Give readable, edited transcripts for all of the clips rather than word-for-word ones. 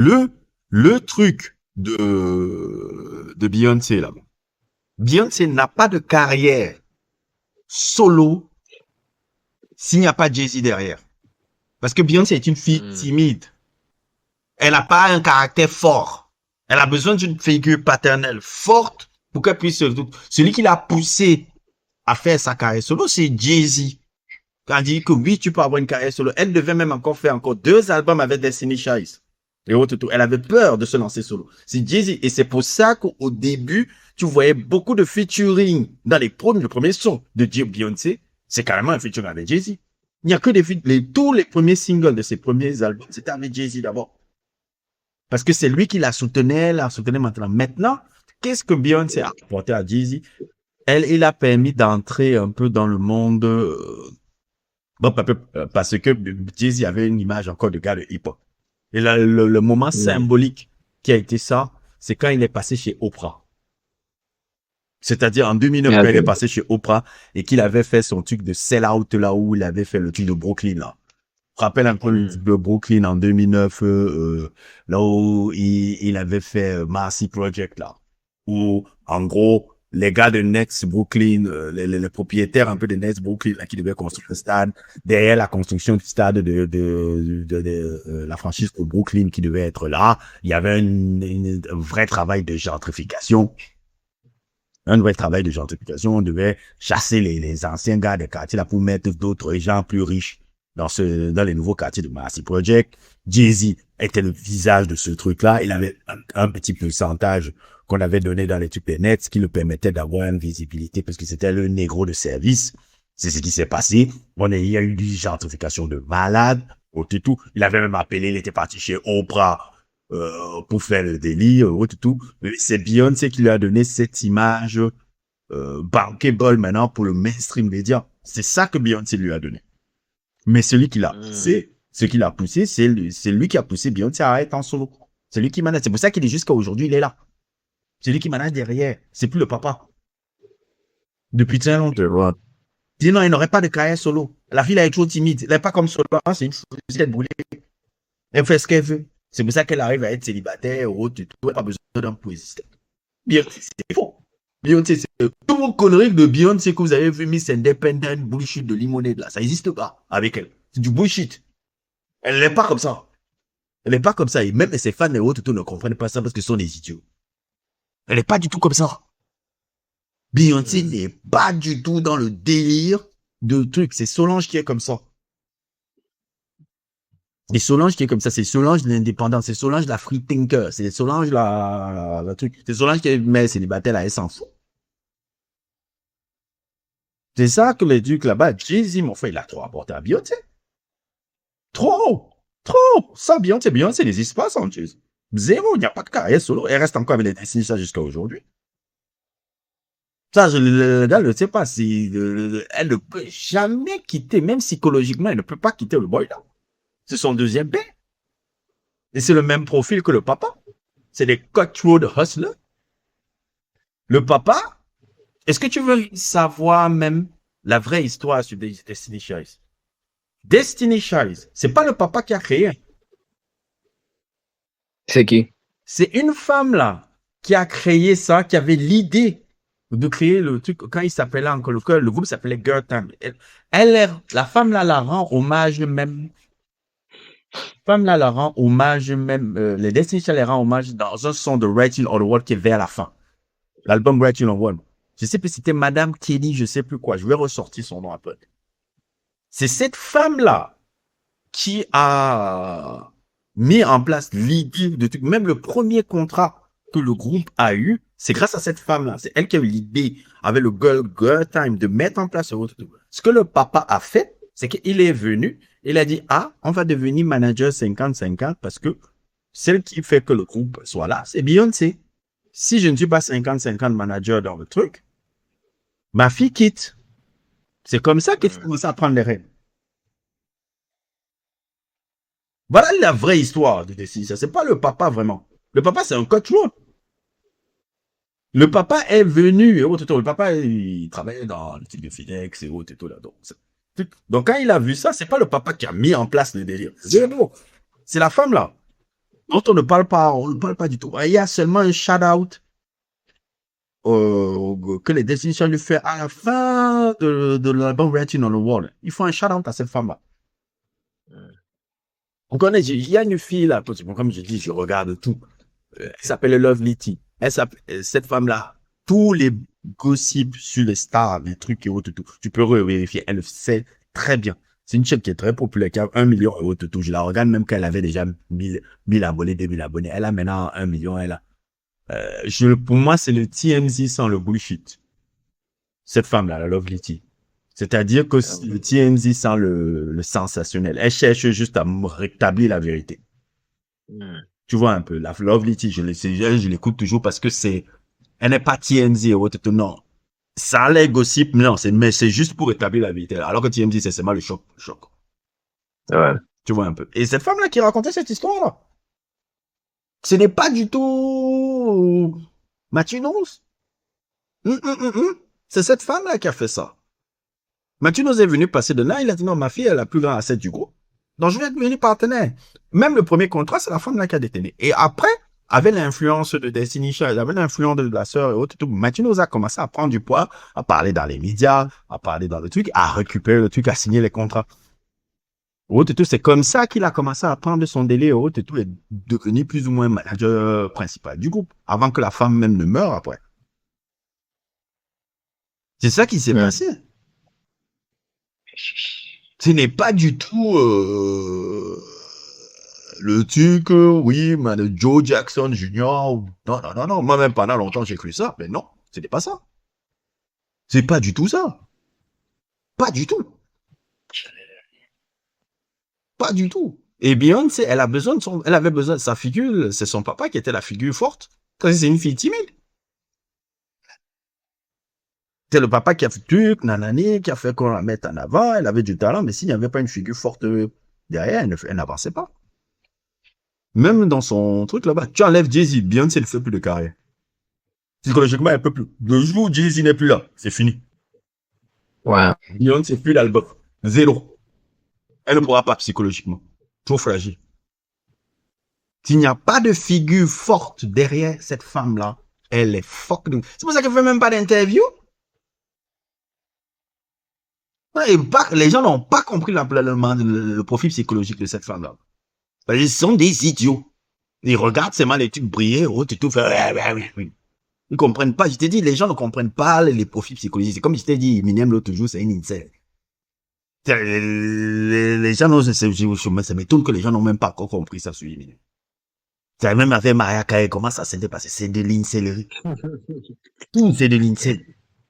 Le, le truc de Beyoncé, là. Beyoncé n'a pas de carrière solo s'il n'y a pas Jay-Z derrière. Parce que Beyoncé est une fille timide. Elle n'a pas un caractère fort. Elle a besoin d'une figure paternelle forte pour qu'elle puisse... Celui qui l'a poussé à faire sa carrière solo, c'est Jay-Z. Quand elle dit que oui, tu peux avoir une carrière solo. Elle devait même encore faire encore 2 albums avec Destiny Child. Et autres tout. Elle avait peur de se lancer solo. C'est Jay-Z. Et c'est pour ça qu'au début, tu voyais beaucoup de featuring dans le premier son de Beyoncé. C'est carrément un featuring avec Jay-Z. Il n'y a que tous les premiers singles de ses premiers albums, c'était avec Jay-Z d'abord. Parce que c'est lui qui la soutenait maintenant. Maintenant, qu'est-ce que Beyoncé a apporté à Jay-Z? Il a permis d'entrer un peu dans le monde, parce que Jay-Z avait une image encore de gars de hip-hop. Et là, le moment symbolique qui a été ça, c'est quand il est passé chez Oprah. C'est-à-dire en 2009, quand il est passé chez Oprah et qu'il avait fait son truc de sell out là où il avait fait le truc de Brooklyn là. Rappelle un peu le truc de Brooklyn en 2009, là où il avait fait Marcy Project là. Où, en gros, les gars de Next Brooklyn, les propriétaires un peu de Next Brooklyn là, qui devaient construire le stade, derrière la construction du stade de la franchise de Brooklyn qui devait être là, il y avait un vrai travail de gentrification. Un vrai travail de gentrification. On devait chasser les anciens gars des quartiers là pour mettre d'autres gens plus riches dans les nouveaux quartiers de Marcy Project. Jay-Z était le visage de ce truc-là. Il avait un petit pourcentage qu'on avait donné dans les trucs des nets qui le permettait d'avoir une visibilité parce que c'était le négro de service. C'est ce qui s'est passé. Il y a eu une gentrification de malade. Tout. Il avait même appelé, il était parti chez Oprah pour faire le délire, tout. Mais c'est Beyoncé qui lui a donné cette image bankable maintenant pour le mainstream média. C'est ça que Beyoncé lui a donné. Mais celui qui l'a poussé, c'est lui qui a poussé Beyoncé à être en solo. C'est lui qui manage. C'est pour ça qu'il est jusqu'à aujourd'hui, il est là. C'est lui qui manage derrière. C'est plus le papa. Depuis très longtemps. Sinon, il n'aurait pas de carrière solo. La fille, elle est trop timide. Elle n'est pas comme solo. C'est une tête brûlée. Elle fait ce qu'elle veut. C'est pour ça qu'elle arrive à être célibataire ou autre. Elle n'a pas besoin d'un pour exister. Beyoncé, c'est faux. Beyoncé, c'est tout vos conneries de Beyoncé que vous avez vu Miss Independent bullshit de limonade là. Ça n'existe pas avec elle. C'est du bullshit. Elle n'est pas comme ça. Elle n'est pas comme ça. Et même ses fans et autres ne comprennent pas ça parce que ce sont des idiots. Elle n'est pas du tout comme ça. Beyoncé n'est pas du tout dans le délire de trucs. C'est Solange qui est comme ça. C'est Solange qui est comme ça. C'est Solange de l'indépendance. C'est Solange la free thinker. C'est Solange la truc. C'est Solange qui est mais célibataire là, elle s'en fout. C'est ça que les trucs là-bas. Jay-Z, mon frère, il a trop apporté à Beyoncé. Trop. Ça, Beyoncé n'existe pas sans Jay-Z. Zéro, il n'y a pas de carrière solo. Elle reste encore avec les Destiny Child jusqu'à aujourd'hui. Ça, je ne sais pas si elle ne peut jamais quitter, même psychologiquement, elle ne peut pas quitter le boy là. C'est son deuxième père. Et c'est le même profil que le papa. C'est des cutthroat hustlers. Le papa, est-ce que tu veux savoir même la vraie histoire sur Destiny Child? Destiny Child, c'est pas le papa qui a créé. C'est qui? C'est une femme là qui a créé ça, qui avait l'idée de créer le truc quand il s'appelait encore le groupe s'appelait Girl Time. La femme là la rend hommage même. Les Destiny Child les rend hommage dans un son de Writing on the Wall qui est vers la fin. L'album Writing on the Wall. Je sais plus si c'était Madame Kelly, je sais plus quoi. Je vais ressortir son nom un peu. C'est cette femme là qui a mis en place l'idée de tout. Même le premier contrat que le groupe a eu, c'est grâce à cette femme-là. C'est elle qui a eu l'idée, avec le Girl Time, de mettre en place ce que le papa a fait, c'est qu'il est venu, il a dit, on va devenir manager 50-50 parce que celle qui fait que le groupe soit là, c'est Beyoncé. Si je ne suis pas 50-50 manager dans le truc, ma fille quitte. C'est comme ça qu'il commence à prendre les rênes. Voilà la vraie histoire de Destiny. Ça, c'est pas le papa vraiment. Le papa, c'est un cutthroat. Le papa est venu, le papa, il travaillait dans le type de FedEx et autres et tout là. Donc, quand il a vu ça, c'est pas le papa qui a mis en place le délire. C'est la femme là. dont on ne parle pas du tout. Il y a seulement un shout-out que les Destiny lui fait à la fin de l'album Writing on the Wall. Il faut un shout-out à cette femme-là. On connaît, il y a une fille là, comme je dis, je regarde tout. Elle s'appelle Love Litty. Cette femme-là, tous les gossips sur les stars, les trucs et autres, tout, tu peux vérifier. Elle le sait très bien. C'est une chaîne qui est très populaire, qui a 1 million et autres, tout. Je la regarde même quand elle avait déjà 1000 abonnés, 2000 abonnés. Elle a maintenant 1 million, pour moi, c'est le TMZ sans le bullshit. Cette femme-là, la Love Litty. C'est-à-dire que le TMZ sans le sensationnel. Elle cherche juste à me rétablir la vérité. Tu vois un peu, la Love Litty, je l'écoute toujours parce que elle n'est pas TMZ ou autre, non. Ça a l'air gossip, non, mais c'est juste pour rétablir la vérité. Alors que TMZ, c'est seulement le choc. Ouais. Tu vois un peu. Et cette femme-là qui racontait cette histoire-là, ce n'est pas du tout Mathieu Knows. C'est cette femme-là qui a fait ça. Mathieu Knows est venu passer de là, il a dit non, ma fille est la plus grande asset du groupe. Donc je vais devenir partenaire. Même le premier contrat, c'est la femme-là qui a détenu. Et après, avec l'influence de Destiny Child, avec l'influence de la sœur et autres, tout, Mathieu Knows a commencé à prendre du poids, à parler dans les médias, à parler dans le truc, à récupérer le truc, à signer les contrats. Autre et tout, c'est comme ça qu'il a commencé à prendre son délai autre et tout, et devenu plus ou moins manager principal du groupe, avant que la femme même ne meure après. C'est ça qui s'est passé. Ce n'est pas du tout le truc, oui, mais Joe Jackson Jr. Non. Moi-même, pendant longtemps, j'ai cru ça. Mais non, c'était pas ça. C'est pas du tout ça. Pas du tout. Pas du tout. Et Beyoncé, elle avait besoin de sa figure. C'est son papa qui était la figure forte. Parce que c'est une fille timide. C'est le papa qui a fait truc, nanani, qui a fait qu'on la mette en avant. Elle avait du talent, mais s'il n'y avait pas une figure forte derrière, elle n'avançait pas. Même dans son truc là-bas, tu enlèves Jay-Z, Beyoncé ne fait plus de carrière. Psychologiquement, elle peut plus. Le jour où Jay-Z n'est plus là, c'est fini. Ouais. Beyoncé plus d'album. Zéro. Elle ne pourra pas psychologiquement. Trop fragile. S'il n'y a pas de figure forte derrière cette femme-là, elle est fucking. C'est pour ça qu'elle fait même pas d'interview. Les gens n'ont pas compris le profil psychologique de cette femme-là. Ils sont des idiots. Ils regardent seulement les trucs briller, tu tout fait, oui. Ils comprennent pas. Je t'ai dit, les gens ne comprennent pas les profils psychologiques. C'est comme je t'ai dit, Eminem l'autre jour, c'est une incel. Les gens, ça m'étonne que les gens n'ont même pas encore compris ça sur Eminem. C'est même avec Mariah Carey, comment ça s'est passé? C'est de l'incellerie. Tout, c'est de l'incel.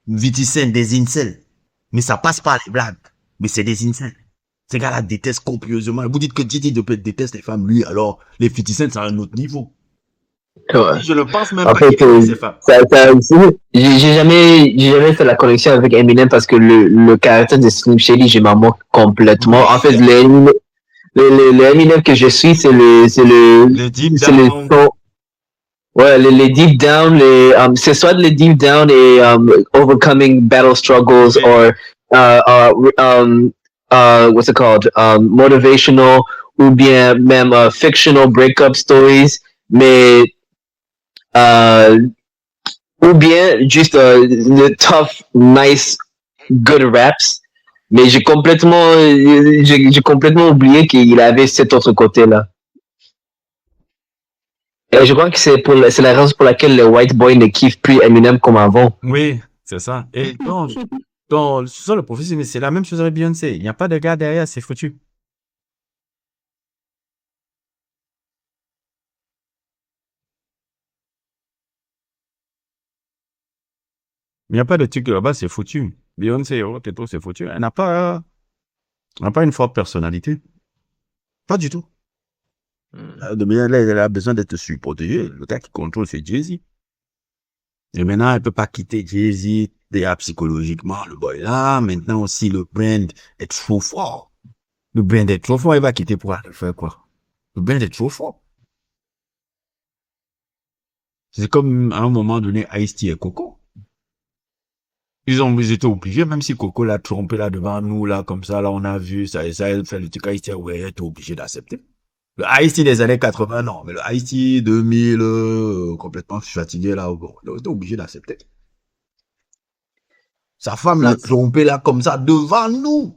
Viticène, des incels. Mais ça passe pas les blagues. Mais c'est des incels. Ces gars-là détestent copieusement. Vous dites que Didi déteste les femmes, lui, alors les viticènes, c'est à un autre niveau. Ouais. Je ne pense même en pas fait, qu'il aime ces femmes. J'ai jamais fait la connexion avec Eminem parce que le caractère de Slim Shady, je m'en moque complètement. En fait, le Eminem que je suis, c'est Le deep down. Ouais, les deep down, c'est soit les deep down et overcoming battle struggles or what's it called, motivational ou bien même fictional breakup stories, mais ou bien juste le tough, nice, good raps. Mais j'ai complètement oublié qu'il avait cet autre côté-là. Et je crois que c'est la raison pour laquelle le white boy ne kiffe plus Eminem comme avant. Oui, c'est ça. Et sur le profil, c'est la même chose avec Beyoncé. Il n'y a pas de gars derrière, c'est foutu. Il n'y a pas de truc là-bas, c'est foutu. Beyoncé, c'est foutu. Elle n'a pas une forte personnalité. Pas du tout. Elle a besoin d'être supportée. Le gars qui contrôle, c'est Jay-Z. Et maintenant, elle peut pas quitter Jay-Z déjà psychologiquement, le boy là. Maintenant aussi, le brand est trop fort. Le brand est trop fort, il va quitter pour aller faire quoi? Le brand est trop fort. C'est comme à un moment donné, Ice-T et Coco. Ils étaient obligés, même si Coco l'a trompé là devant nous, là, comme ça, là, on a vu, ça, elle fait le truc Ice-T, ouais, elle était obligée d'accepter. Le Ice-T des années 80, non. Mais le Ice-T 2000, complètement, je suis fatigué, là. Bon, t'es obligé d'accepter. Sa femme l'a trompé, là, comme ça, devant nous.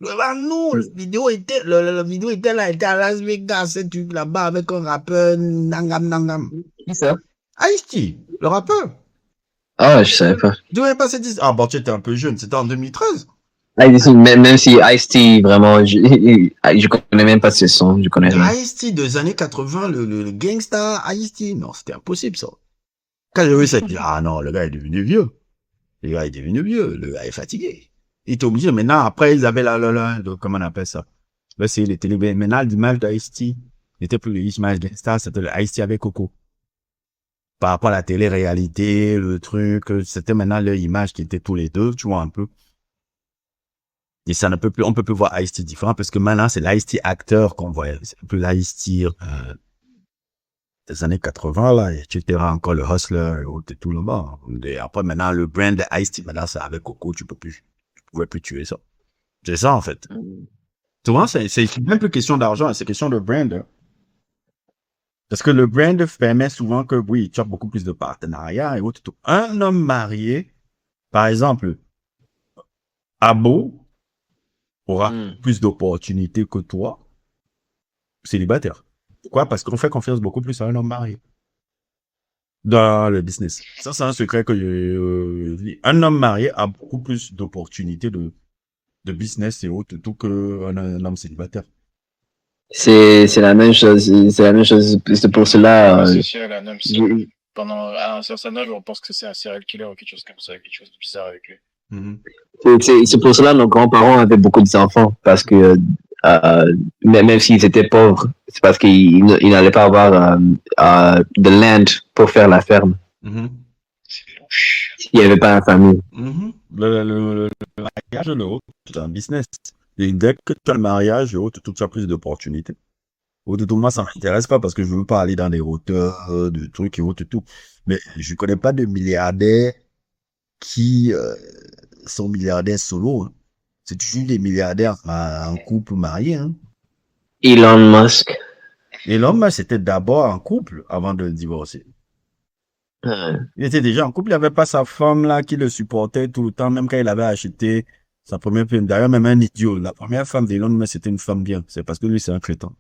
Devant nous. La vidéo était là, elle était à Las Vegas, ce truc là-bas, avec un rappeur, Nangam. Qui ça? Ice-T, le rappeur. Ah, je savais pas. Tu devais pas se dire, ah, bon, tu étais un peu jeune, c'était en 2013. Même si Ice-T, vraiment, je connais même pas ses sons, je connais rien. Ice-T des années 80, le gangsta Ice-T, non, c'était impossible, ça. Quand j'ai vu ça, je dis, ah non, le gars est devenu vieux. Le gars est devenu vieux, le gars est fatigué. Il était obligé, maintenant, après, ils avaient comment on appelle ça? Là, c'est les télé, maintenant, l'image d'Ice-T n'était plus l'image gangsta, c'était le Ice-T avec Coco. Par rapport à la télé-réalité, le truc, c'était maintenant leur image qui était tous les deux, tu vois, un peu. Et ça ne peut plus, on peut plus voir Ice-T différent parce que maintenant, c'est l'Ice-T acteur qu'on voit. C'est plus l'Ice-T, des années 80, là, etc. Encore le Hustler et tout là-bas. Et après, maintenant, le brand de Ice-T, maintenant, c'est avec Coco, tu pouvais plus tuer ça. C'est ça, en fait. Souvent, c'est même plus question d'argent, c'est question de brand. Hein. Parce que le brand permet souvent que, oui, tu as beaucoup plus de partenariats et autres. Tout. Un homme marié, par exemple, Abo, aura plus d'opportunités que toi, célibataire. Pourquoi? Parce qu'on fait confiance beaucoup plus à un homme marié dans le business. Ça, c'est un secret que je dis. Un homme marié a beaucoup plus d'opportunités de business et autres, tout qu'un homme célibataire. C'est la même chose. C'est la même chose. C'est pour cela. C'est la même chose. Pendant un certain âge, on pense que c'est un serial killer ou quelque chose comme ça, quelque chose de bizarre avec lui. C'est pour cela que nos grands-parents avaient beaucoup d'enfants, parce que même s'ils étaient pauvres, c'est parce qu'ils n'allaient pas avoir de land pour faire la ferme. C'est louche. Il n'y avait pas la famille. Le mariage, c'est un business. Et dès que tu as le mariage, tu as plus d'opportunités. Tout moi, ça m'intéresse pas parce que je veux pas aller dans des hauteurs, de trucs et autres, tout. Mais je connais pas de milliardaires qui sont milliardaires solo. Hein. C'est toujours des milliardaires en couple marié. Hein. Elon Musk. Elon Musk, c'était d'abord en couple avant de divorcer. Il était déjà en couple, il n'avait pas sa femme là qui le supportait tout le temps, même quand il avait acheté sa première femme. D'ailleurs, même un idiot. La première femme d'Elon Musk, c'était une femme bien. C'est parce que lui, c'est un crétin.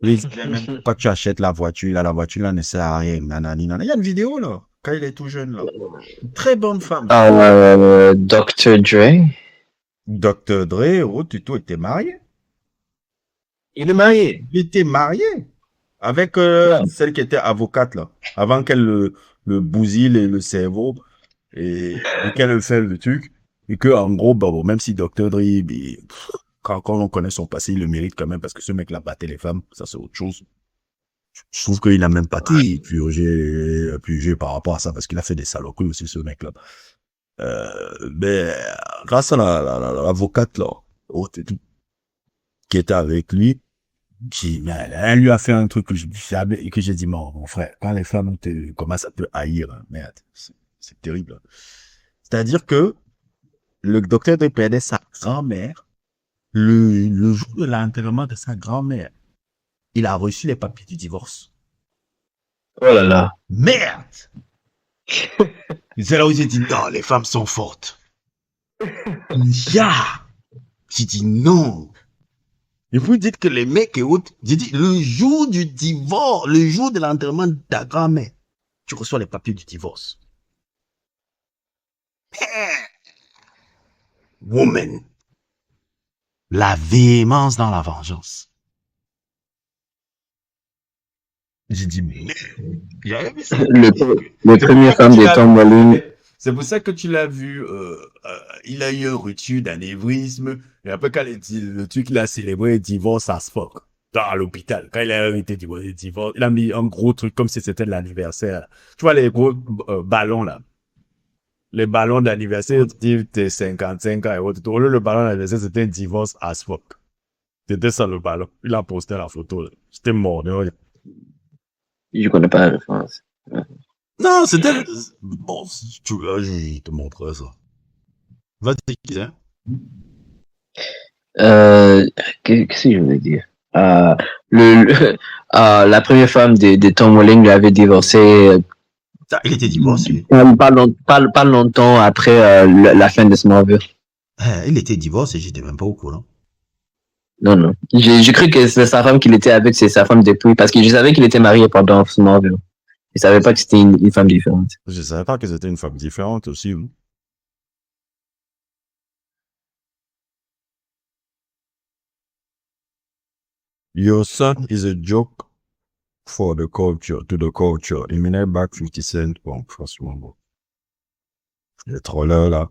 Lui, même pas que tu achètes la voiture, là, la voiture là ne sert à rien. Nanani, nanana. Il y a une vidéo là, quand il est tout jeune là. Une très bonne femme. Dr. Dre. Dr. Dre, Tuto était marié. Il est marié. Il était marié avec celle qui était avocate là, avant qu'elle le bousille le cerveau et qu'elle fait le truc. Et que en gros, bon, même si Dr. Dre, quand on connaît son passé, il le mérite quand même parce que ce mec-là battait les femmes, ça c'est autre chose. Je trouve qu'il a même pas été purgé par rapport à ça parce qu'il a fait des saloperies aussi ce mec-là. Mais grâce à l'avocate là, qui était avec lui, elle lui a fait un truc que j'ai dit, mon frère, quand les femmes commencent à te haïr, hein, merde, c'est terrible. C'est-à-dire que le docteur perdait sa grand-mère le jour de l'enterrement de sa grand-mère. Il a reçu les papiers du divorce. Oh là là. Merde! C'est là où j'ai dit, non, les femmes sont fortes. J'ai dit non. Et vous dites que les mecs et autres, j'ai dit, le jour du divorce, le jour de l'enterrement de ta grand-mère, tu reçois les papiers du divorce. Woman. La véhémence dans la vengeance. J'ai dit, mais le premier femme de Tom Holland. C'est pour ça que tu l'as vu, il a eu un rupture d'anévrisme, et après quand le truc il a célébré divorce as fuck, à l'hôpital, quand il a été divorce, il a mis un gros truc comme si c'était l'anniversaire. Tu vois les gros ballons là, les ballons d'anniversaire, tu dis t'es 55 ans et autres, le ballon d'anniversaire c'était un divorce as fuck. C'était ça le ballon, il a posté la photo, c'était mort. Je connais pas la référence. Non, c'était... Bon, si tu veux, je te montrerai ça. Vas-y, hein. Qu'est-ce que je voulais dire? La première femme de Tom Welling l'avait divorcé Il était divorcé. pas longtemps après la fin de Smallville. Il était divorcé, j'étais même pas au courant. Non. J'ai cru que c'est sa femme qu'il était avec, c'est sa femme depuis, parce que je savais qu'il était marié pendant Smallville. Je savais pas que c'était une femme différente. Je savais pas que c'était une femme différente aussi. Hein. Your son is a joke for the culture, to the culture. Eminem back 50 Cent. Bon, franchement, bon. Les trollers, là.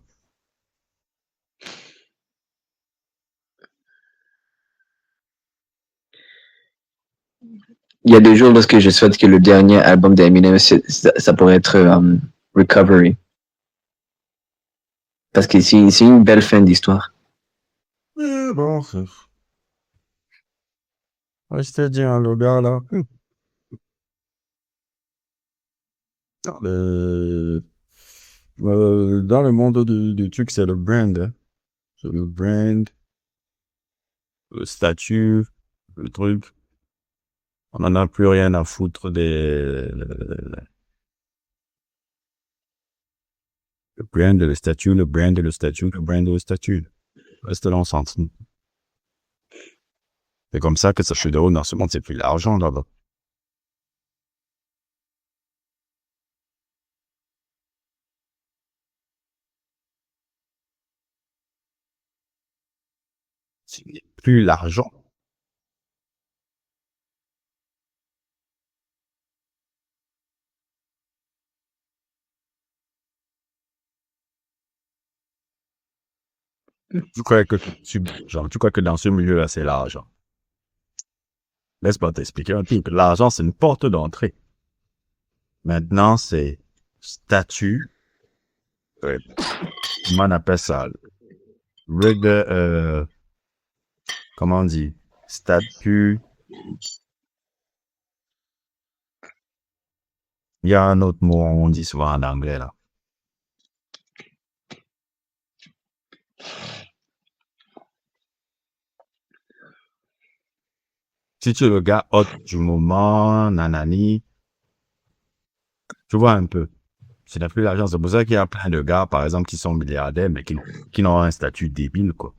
Il y a des jours lorsque je souhaite que le dernier album d'Eminem, ça pourrait être Recovery. Parce que c'est une belle fin d'histoire. Bon, ouais, je te dis, hein, le gars, là. Dans le monde du truc, c'est le brand. Hein. C'est le brand, le statut, le truc. On n'en a plus rien à foutre le brand, le statut, le brand, le statut, le brand, le statut. Reste là, on s'en fout. C'est comme ça que ça se déroule dans ce monde, c'est plus l'argent là-bas. C'est plus l'argent. Tu crois que dans ce milieu-là, c'est l'argent. Laisse-moi t'expliquer un truc. L'argent, c'est une porte d'entrée. Maintenant, c'est statut. Comment on appelle ça? Comment on dit? Statut. Il y a un autre mot, on dit souvent en anglais, là. Si tu es le gars hot du moment, nanani, tu vois un peu. C'est n'a plus l'argent. C'est pour ça qu'il y a plein de gars, par exemple, qui sont milliardaires, mais qui n'ont un statut débile, quoi.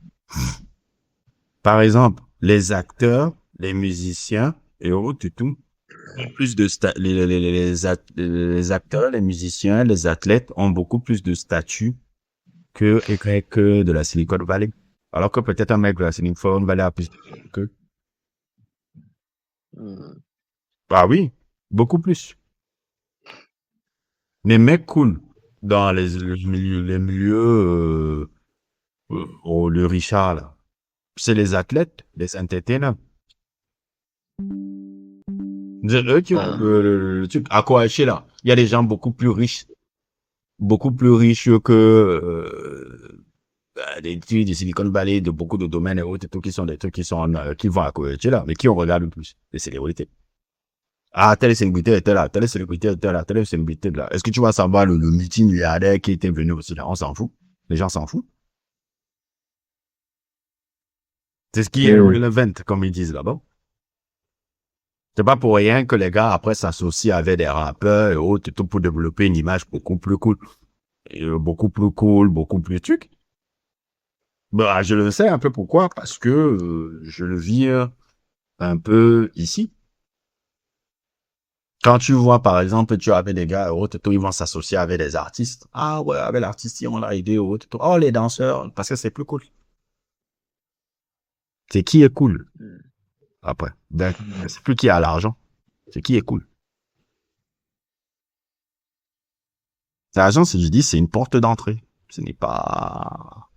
Par exemple, les acteurs, les musiciens et autres et tout, plus de les acteurs, les musiciens, les athlètes ont beaucoup plus de statut que de la Silicon Valley. Alors que peut-être un mec de la Silicon Valley a plus que. Ah oui, beaucoup plus. Les mecs cool dans les milieux, le Richard, là. C'est les athlètes, les entertainers. C'est eux qui ont le truc. À quoi acheter là? Il y a des gens beaucoup plus riches que des trucs du Silicon Valley, de beaucoup de domaines et autres, et tout, qui sont des trucs qui sont qui vont à quoi acheter là, mais qui on regarde le plus? Les célébrités. Ah, telle célébrité était là, telle célébrité était là, telle célébrité était là. Est-ce que tu vas savoir le multimilliardaire qui était venu aussi là? On s'en fout. Les gens s'en foutent. C'est ce qui est relevant, comme ils disent là-bas. C'est pas pour rien que les gars, après, s'associent avec des rappeurs et autres, et tout pour développer une image beaucoup plus cool. Et, beaucoup plus cool, beaucoup plus truc. Bah, je le sais un peu pourquoi, parce que je le vis un peu ici. Quand tu vois, par exemple, tu avais des gars et autres, tout, ils vont s'associer avec des artistes. Ah ouais, avec l'artiste, on l'a aidé, autres, tout. Oh, les danseurs, parce que c'est plus cool. C'est qui est cool. Après, ben, c'est plus qui a l'argent. C'est qui est cool. L'argent, je dis, c'est une porte d'entrée. Ce n'est pas